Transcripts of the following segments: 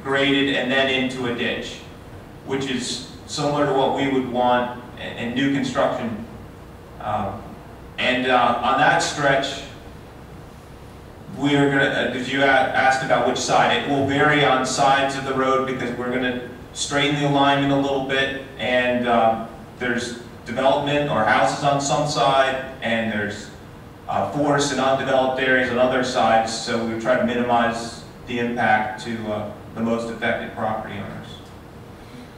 graded and then into a ditch, which is similar to what we would want in new construction. On that stretch, we are going to, because you asked about which side, it will vary on sides of the road because we're going to straighten the alignment a little bit, and there's development or houses on some side, and there's forests and undeveloped areas on other sides, so we try to minimize the impact to the most affected property owners.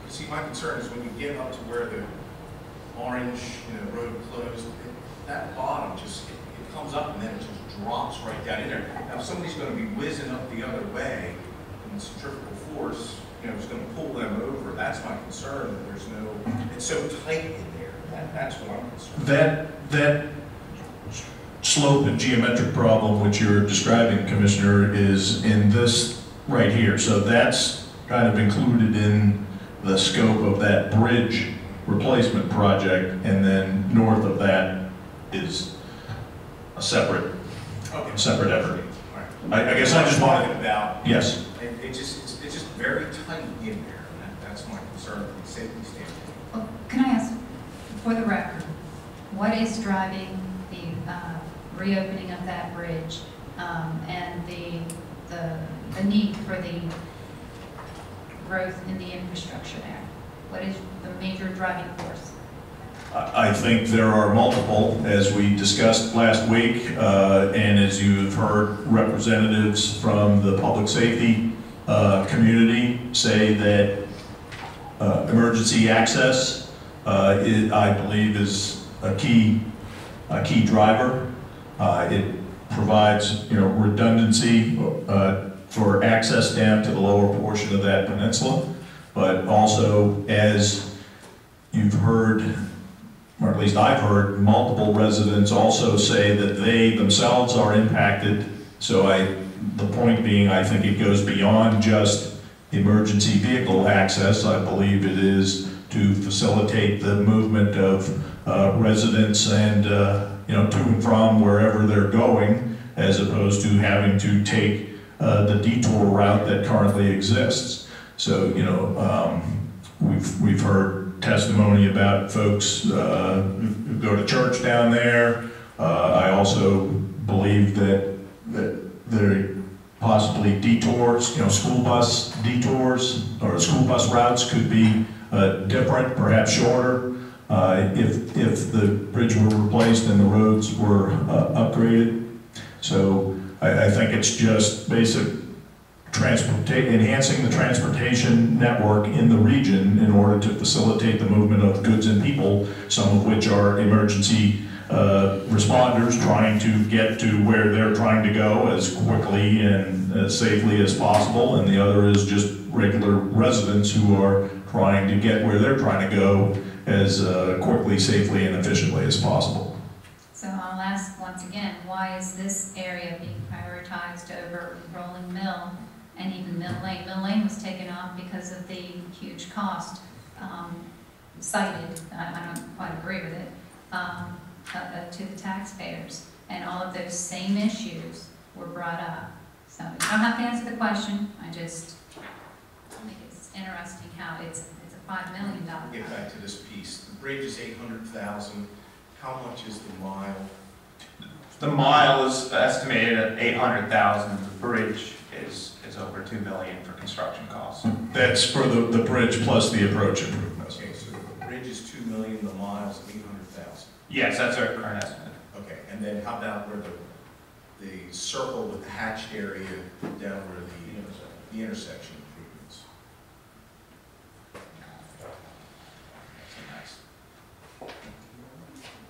See, my concern is when you get up to where the orange, road closed, that bottom just, it comes up and then it just drops right down in there. Now, if somebody's going to be whizzing up the other way, and centrifugal force, is going to pull them over, that's my concern, that there's no, it's so tight in there. That's what I'm concerned. That slope and geometric problem which you're describing, Commissioner, is in this right here. So that's kind of included in the scope of that bridge replacement project, and then north of that is a separate effort. Right. I guess I just wanted about. Yes. It's just very tight in there, and that's my concern from a safety standpoint. Well, can I ask, for the record, what is driving the reopening of that bridge and the need for the growth in the infrastructure there? What is the major driving force? I think there are multiple, as we discussed last week, and as you've heard representatives from the public safety community say that emergency access, I believe, is a key driver. It provides, redundancy for access down to the lower portion of that peninsula, but also, as you've heard, or at least I've heard, multiple residents also say that they themselves are impacted. So the point being, I think it goes beyond just emergency vehicle access. I believe it is to facilitate the movement of residents and to and from wherever they're going, as opposed to having to take the detour route that currently exists. So we've heard testimony about folks who go to church down there. I also believe that there possibly detours, school bus detours or school bus routes could be different, perhaps shorter, if the bridge were replaced and the roads were upgraded. So I think it's just basic enhancing the transportation network in the region in order to facilitate the movement of goods and people, some of which are emergency responders trying to get to where they're trying to go as quickly and as safely as possible, and the other is just regular residents who are trying to get where they're trying to go as quickly, safely, and efficiently as possible. So I'll ask once again, why is this area being prioritized over Rolling Mill and even Mill Lane? Mill Lane was taken off because of the huge cost cited, I don't quite agree with it, to the taxpayers. And all of those same issues were brought up. So you don't have to answer the question, I just think it's interesting how it's a $5 million project. Get back to this piece. The bridge is $800,000. How much is the mile? The mile is estimated at $800,000. The bridge is over $2 million for construction costs. That's for the bridge plus the approach improvements. Okay, so the bridge is $2 million, the mile's $800,000. Yes, that's our current estimate. Okay, and then how about where the circle with the hatched area down where the intersection improvements?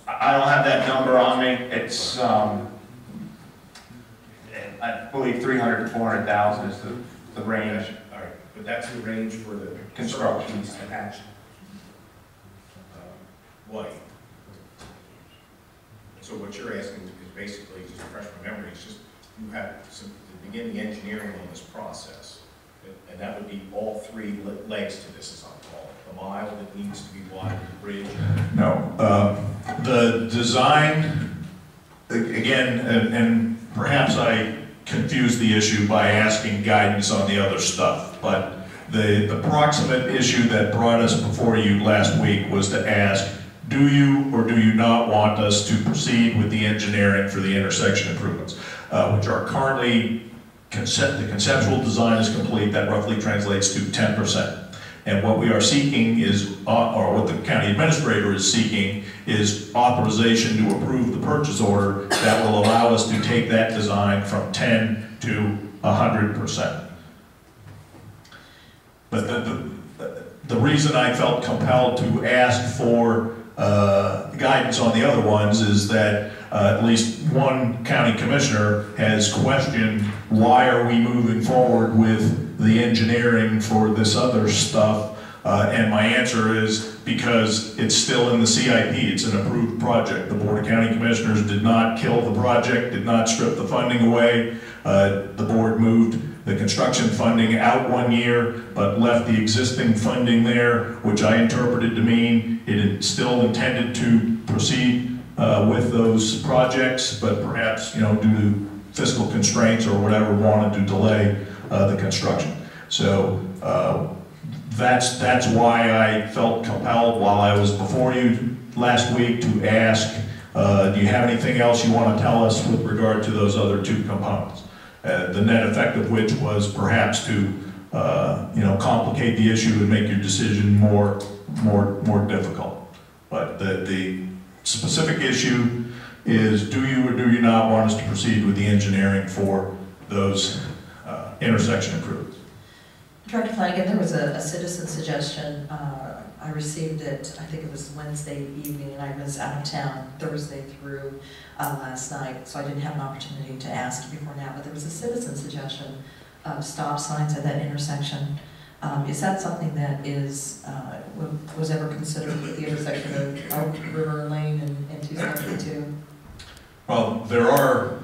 I don't have that number on me. It's I believe 300 to 400,000 is the range. All right, but that's the range for the construction. The hatched white. So what you're asking is basically, just to refresh my memory, it's just you have to begin the engineering on this process, and that would be all three legs to this, as I'll call it. The mile that needs to be wide, the bridge. No, the design, again, and perhaps I confused the issue by asking guidance on the other stuff. But the proximate issue that brought us before you last week was to ask, do you or do you not want us to proceed with the engineering for the intersection improvements, which are currently, the conceptual design is complete. That roughly translates to 10%. And what we are seeking is, or what the county administrator is seeking, is authorization to approve the purchase order that will allow us to take that design from 10 to 100%. But the reason I felt compelled to ask for guidance on the other ones is that at least one county commissioner has questioned, why are we moving forward with the engineering for this other stuff? And my answer is because it's still in the CIP, it's an approved project. The Board of County Commissioners did not kill the project, did not strip the funding away. The board moved the construction funding out 1 year, but left the existing funding there, which I interpreted to mean it still intended to proceed with those projects, but perhaps, due to fiscal constraints or whatever, wanted to delay the construction. So that's why I felt compelled while I was before you last week to ask, do you have anything else you want to tell us with regard to those other two components? The net effect of which was perhaps to complicate the issue and make your decision more difficult. But the specific issue is, do you or do you not want us to proceed with the engineering for those intersection improvements? Director Flanagan, there was a citizen suggestion. I received it, I think it was Wednesday evening, and I was out of town Thursday through last night, so I didn't have an opportunity to ask before now, but there was a citizen suggestion of stop signs at that intersection. Is that something that was ever considered with the intersection of Oak River Lane and 272? Well, there are